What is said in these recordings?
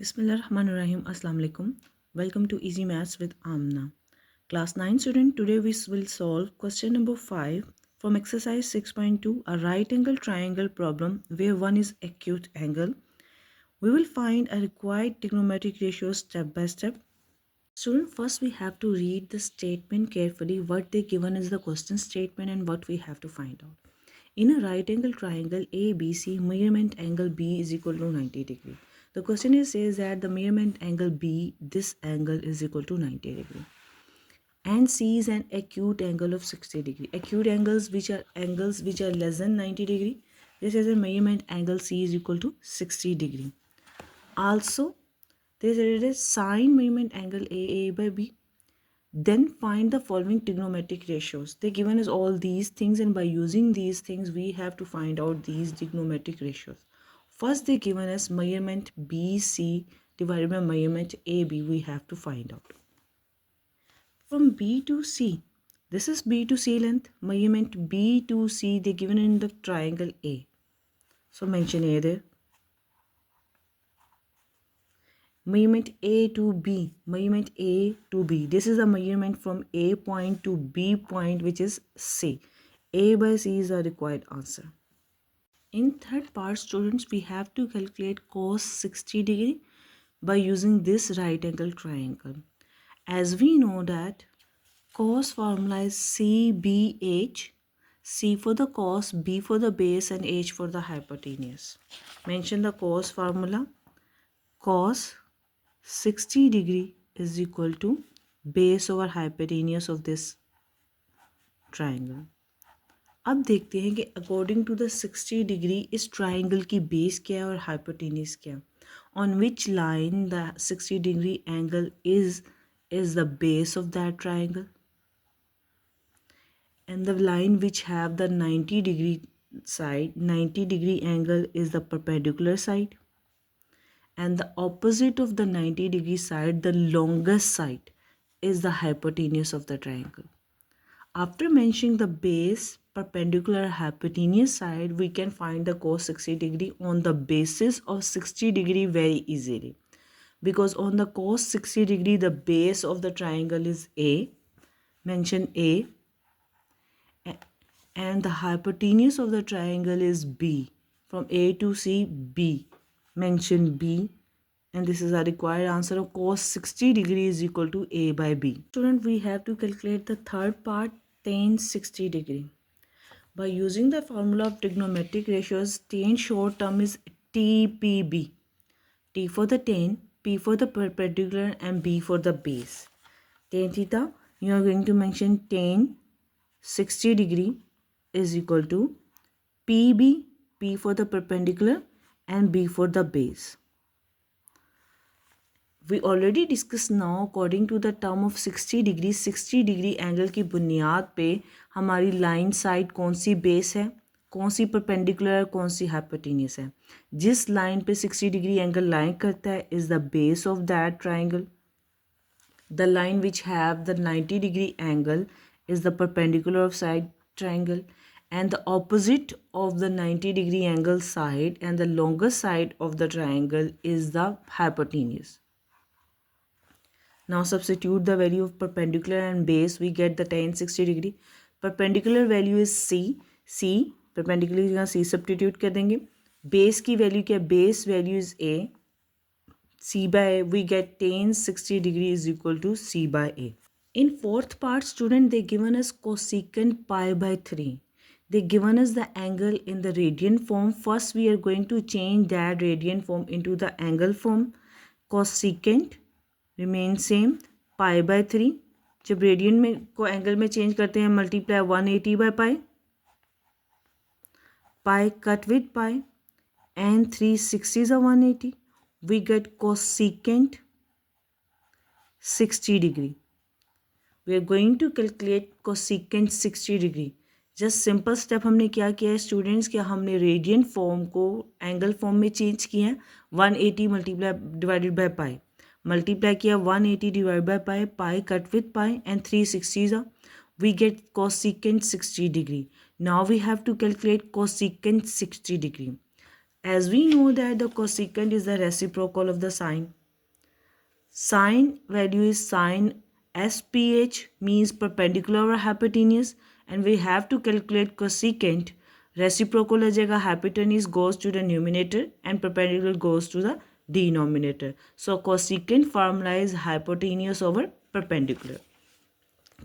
Bismillahirrahmanirrahim. Assalamu alaikum. Welcome to Easy Maths with Amna. Class 9 student, today we will solve question number 5 from exercise 6.2, a right angle triangle problem where one is acute angle. We will find a required trigonometric ratio step by step. Student, first we have to read the statement carefully, what they given is the question statement and what we have to find out. In a right angle triangle ABC, measurement angle B is equal to 90 degree. The question says that the measurement angle B, this angle is equal to 90 degree. And C is an acute angle of 60 degree. Acute angles which are less than 90 degree. This is a measurement angle C is equal to 60 degree. Also, there is a sine measurement angle AA by B. Then find the following trigonometric ratios. They given us all these things, and by using these things we have to find out these trigonometric ratios. First they given us measurement BC divided by measurement AB. We have to find out. From B to C, this is B to C length. Measurement B to C they given in the triangle A. So mention A there. Measurement A to B, measurement A to B. This is the measurement from A point to B point, which is C. A by C is the required answer. In third part, students, we have to calculate cos 60 degree by using this right angle triangle. As we know that cos formula is CBH, C for the cos, B for the base, and H for the hypotenuse. Mention the cos formula. Cos 60 degree is equal to base over hypotenuse of this triangle. अब देखते हैं कि according to the 60 degree इस triangle की base क्या है और hypotenuse क्या है. On which line the 60 degree angle is the base of that triangle, and the line which have the 90 degree side, 90 degree angle is the perpendicular side, and the opposite of the 90 degree side, the longest side, is the hypotenuse of the triangle. After mentioning the base, perpendicular, hypotenuse side, we can find the cos 60 degree on the basis of 60 degree very easily, because on the cos 60 degree the base of the triangle is A. Mention A. And the hypotenuse of the triangle is B. From A to C, B. Mention B. And this is our required answer of cos 60 degree is equal to A by B. Student, we have to calculate the third part, tan 60 degree. By using the formula of trigonometric ratios, tan short term is TPB. T for the tan, P for the perpendicular, and B for the base. Tan theta, you are going to mention tan 60 degree is equal to PB, P for the perpendicular and B for the base. We already discussed now according to the term of 60 degree, 60 degree angle की बुनियाद पे हमारी line side कौन सी base है, कौन C perpendicular है, कौन सी hypotenuse है. जिस लाइन पे 60 डिग्री एंगल लाइन करता है is the base of that triangle. The line which have the 90 degree angle is the perpendicular of side triangle, and the opposite of the 90 degree angle side and the longest side of the triangle is the hypotenuse. Now substitute the value of perpendicular and base, we get the tan 60 degree. Perpendicular value is C, perpendicular यहाँ C substitute कर देंगे. Base की value क्या, base value is A, C by A, we get tan 60 degree is equal to C by A. In fourth part, student, they given us cosecant pi by 3. They given us the angle in the radian form. First we are going to change that radian form into the angle form. Cosecant remain same, pi by 3. जब radian में को angle में change करते हैं, multiply 180 by pi, pi cut with pi, and 360 is a 180. We get cosecant 60 degree. We are going to calculate cosecant 60 degree. Just simple step हमने क्या किया है स्टूडेंट्स, क्या हमने रेडियन फॉर्म को एंगल फॉर्म में चेंज किया है. 180 multiply divided by pi, multiply किया 180 divide by pi, pi cut with pi and 360 we get cosecant 60 degree. Now we have to calculate cosecant 60 degree. As we know that the cosecant is the reciprocal of the sine. Sine value is sine SPH, means perpendicular or hypotenuse, and we have to calculate cosecant. Reciprocal हो जाएगा, hypotenuse goes to the numerator and perpendicular goes to the denominator. So cosecant formula is hypotenuse over perpendicular.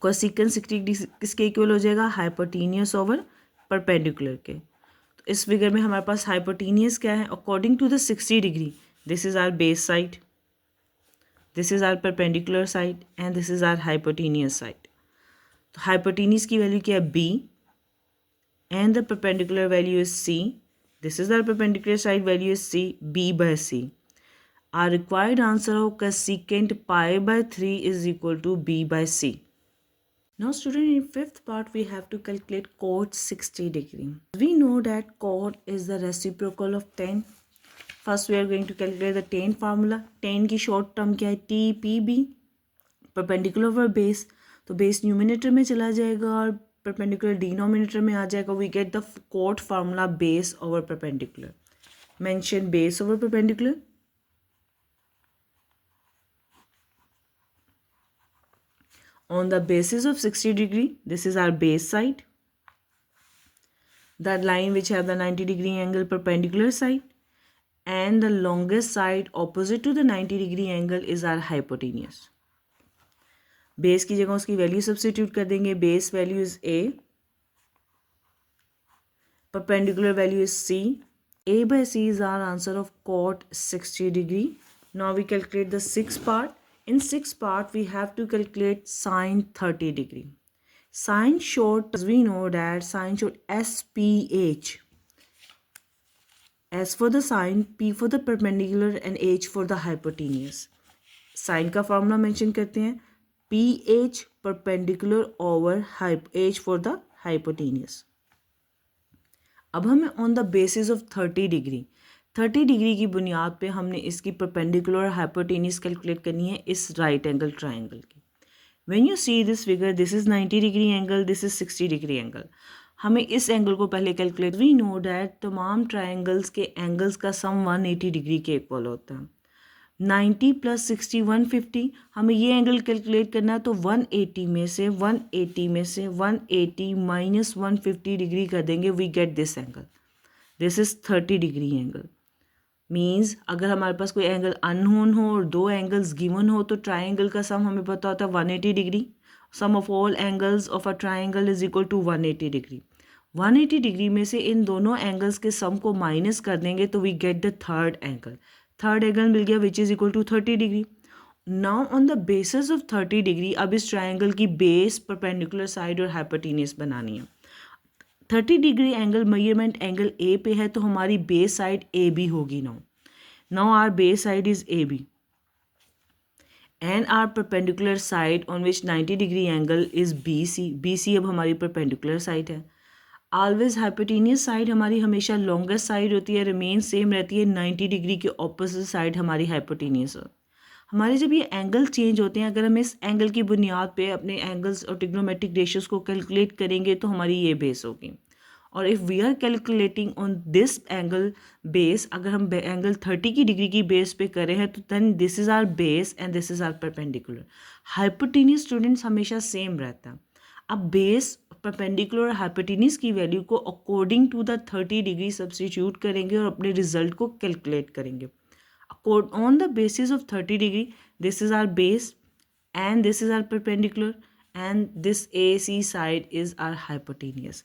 Cosecant 60 degree किसके equal हो जाएगा? Hypotenuse over perpendicular के. तो इस figure में हमारे पास हाइपोटेनियस क्या है? According to the 60 degree, this is our base side, this is our perpendicular side and this is our hypotenuse side. तो हाइपोटेनियस की वैल्यू क्या है? B and the perpendicular value is C. This is our perpendicular side, value is C, B by C. Our required answer of cosecant pi by 3 is equal to B by C. Now student, in fifth part we have to calculate cot 60 degree. We know that cot is the reciprocal of tan. First we are going to calculate the tan formula. Tan की short term क्या है? TPB. Perpendicular over base. तो base numerator में चला जाएगा और perpendicular denominator में आ जाएगा. We get the cot formula base over perpendicular. Mention base over perpendicular. On the basis of 60 degree, this is our base side. The line which have the 90 degree angle perpendicular side, and the longest side opposite to the 90 degree angle is our hypotenuse. Base की जगह उसकी value substitute कर देंगे. Base value is A, perpendicular value is C. A by C is our answer of cot 60 degree. Now we calculate the sixth part. In sixth part we have to calculate sine 30 degree. Sine short, as we know that sine short SPH. S for the sine, P for the perpendicular and H for the hypotenuse. Sine का formula mention करते हैं, PH perpendicular over H for the hypotenuse. अब हमें on the basis of 30 degree, 30 degree की बुनियाद पे हमने इसकी परपेंडिकुलर और हाइपोटेनियस कैलकुलेट करनी है इस राइट एंगल ट्राइंगल की. When you see this figure, this is 90 degree angle, this is 60 degree angle. हमें इस एंगल को पहले कैलकुलेट. वी नो डैट तमाम ट्राइंगल्स के एंगल्स का सम 180 डिग्री के इक्वल होता है. 90 प्लस 60 150. हमें ये एंगल कैलकुलेट करना है, तो 180 में से 180 माइनस 150 डिग्री कर देंगे. We get this angle. This is 30 degree angle. Means अगर हमारे पास कोई एंगल अननोन हो और दो एंगल्स गिवन हो तो ट्राइंगल का सम हमें पता होता है 180 degree. Sum of all angles of a triangle is equal to 180 degree. 180 degree में से इन दोनों एंगल्स के सम को माइनस कर देंगे तो we get the third angle. Third angle मिल गया which is equal to 30 degree. Now on the basis of 30 degree अब इस ट्राइंगल की बेस, परपेंडिकुलर साइड और हाइपोटेनियस बनानी है. 30 degree angle measurement angle A पे है तो हमारी बेस साइड ए बी होगी. Now our base side is A B and our perpendicular side on which 90 degree angle is B C. B C अब हमारी परपेंडिकुलर साइड है. Always hypotenuse side हमारी हमेशा लॉन्गेस्ट साइड होती है, remain same रहती है. 90 डिग्री के ऑपोजिट साइड हमारी हाइपोटेनियस हो. हमारे जब ये एंगल चेंज होते हैं, अगर हम इस एंगल की बुनियाद पे अपने एंगल्स और ट्रिग्नोमेट्रिक रेशियोज को कैलकुलेट करेंगे तो हमारी ये बेस होगी. और if we are calculating on this angle base, अगर हम एंगल 30 की डिग्री की बेस पे करें हैं तो then this is our base and this is our perpendicular. Hypotenuse students हमेशा सेम रहता है. अब बेस, परपेंडिकुलर और हाइपोटेनियस की वैल्यू को according to the 30 degree substitute करेंगे और अपने रिजल्ट को कैलकुलेट करेंगे. On the basis of 30 degree, this is our base and this is our perpendicular and this AC side is our hypotenuse.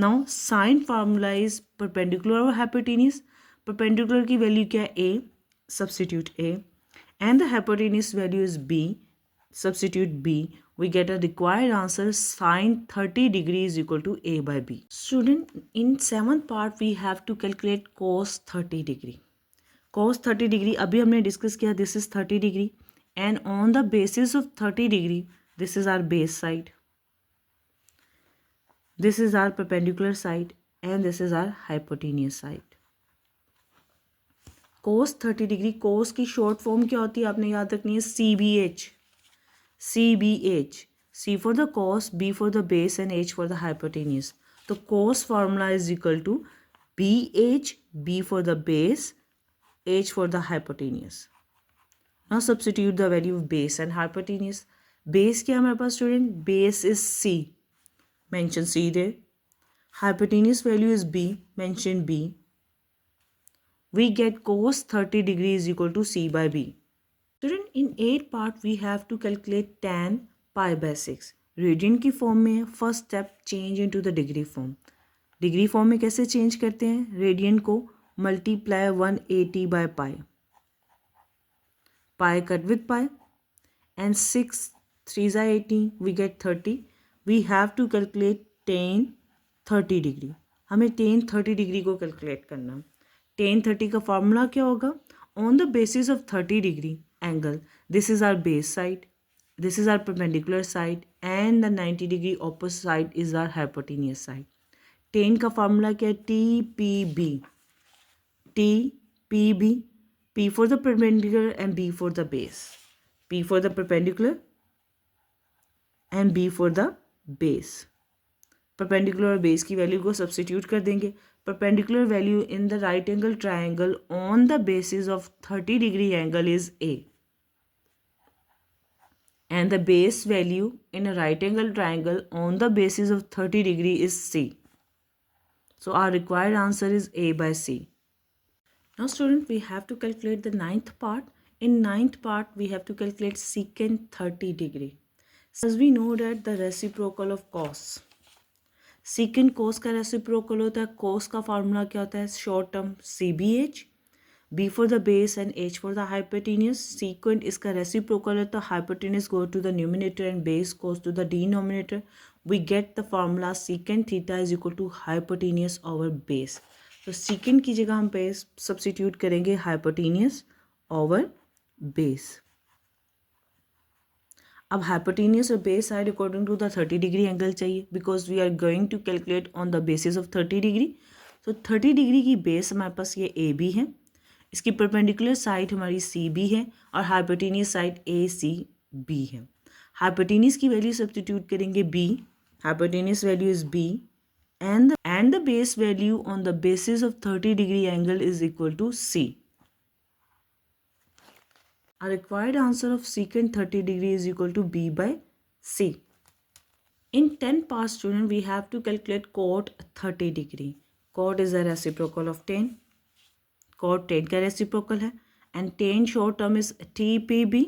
Now sine formula is perpendicular or hypotenuse. Perpendicular की value क्या है? A, substitute A, and the hypotenuse value is B, substitute B. We get a required answer sine 30 degree is equal to A by B. Student, in 7th part we have to calculate cos 30 degree. cos 30 degree अभी हमने discuss किया. This is 30 degree and on the basis of 30 degree this is our base side, this is our perpendicular side and this is our hypotenuse side. cos 30 degree, cos की short form क्या होती है आपने याद रखनी है? CBH. CBH, C for the cos, B फॉर द base and H for the hypotenuse. तो cos formula is equal to BH, B for the base, H for the hypotenuse. Now substitute the value of base and hypotenuse. Base क्या हमारे पास student? Base is C. Mention C there. Hypotenuse value is B. Mention B. We get cos 30 degree is equal to C by B. Student, in 8 part we have to calculate tan pi by 6. Radian की form में first step change into the degree form. Degree form में कैसे change करते हैं? Radian को multiply 180 by pi. Pi cut with pi and 6 3 18 we get 30. We have to calculate tan 30 degree. हमें tan 30 degree को calculate करना. tan 30 का formula क्या होगा? On the basis of 30 degree angle, this is our base side, this is our perpendicular side and the 90 degree opposite side is our hypotenuse side. tan का formula क्या है? TPB. TPB, P for the perpendicular and B for the base. P for the perpendicular and B for the base. Perpendicular और base की value को substitute कर देंगे. Perpendicular value in the right angle triangle on the basis of 30 degree angle is A. And the base value in a right angle triangle on the basis of 30 degree is C. So our required answer is A by C. Now student, we have to calculate the ninth part. In ninth part, we have to calculate secant 30 degree. As we know that the reciprocal of cos. Secant cos का reciprocal होता है. Cos का formula क्या होता है? Short term CBH. B for the base and H for the hypotenuse. Secant इसका reciprocal है तो hypotenuse go to the numerator and base goes to the denominator. We get the formula secant theta is equal to hypotenuse over base. तो secant की जगह हम base substitute करेंगे hypotenuse over base. अब hypotenuse और base side according to the 30 degree angle चाहिए because we are going to calculate on the basis of 30 degree. So 30 degree की base हमारे पास ये AB है. इसकी परपेंडिकुलर साइड हमारी सी बी है और hypotenuse side A C B है. हाइपोटेनियस की वैल्यू सब्स्टिट्यूट करेंगे B. Hypotenuse value is B and the base value on the basis of 30 degree angle is equal to C. Our required answer of secant 30 degree is equal to B by C. In 10 part student, we have to calculate cot 30 degree. Cot is a reciprocal of tan. Cot tan का reciprocal है and tan short term is TPB.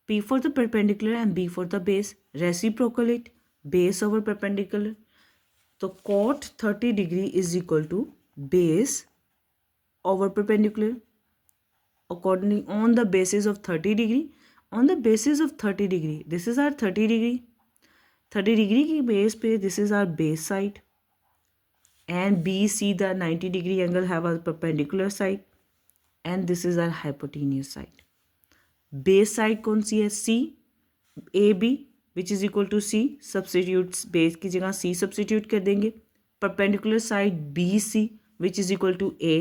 P for the perpendicular and B for the base. Reciprocal it, base over perpendicular. तो cot 30 degree is equal to base over perpendicular. Accordingly, on the basis of 30 degree, on the basis of 30 degree, this is our 30 degree. 30 degree की base पे this is our base side. And BC the 90 degree angle have a perpendicular side and this is our hypotenuse side. Base side कौन सी है? C AB which is equal to C. Substitute base की जगह C substitute कर देंगे. Perpendicular side BC which is equal to A.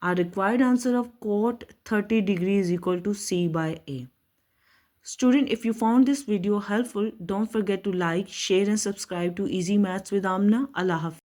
Our required answer of cot 30 degree is equal to C by A. Student, if you found this video helpful, don't forget to like, share and subscribe to Easy Maths with Amna. Allah Hafiz.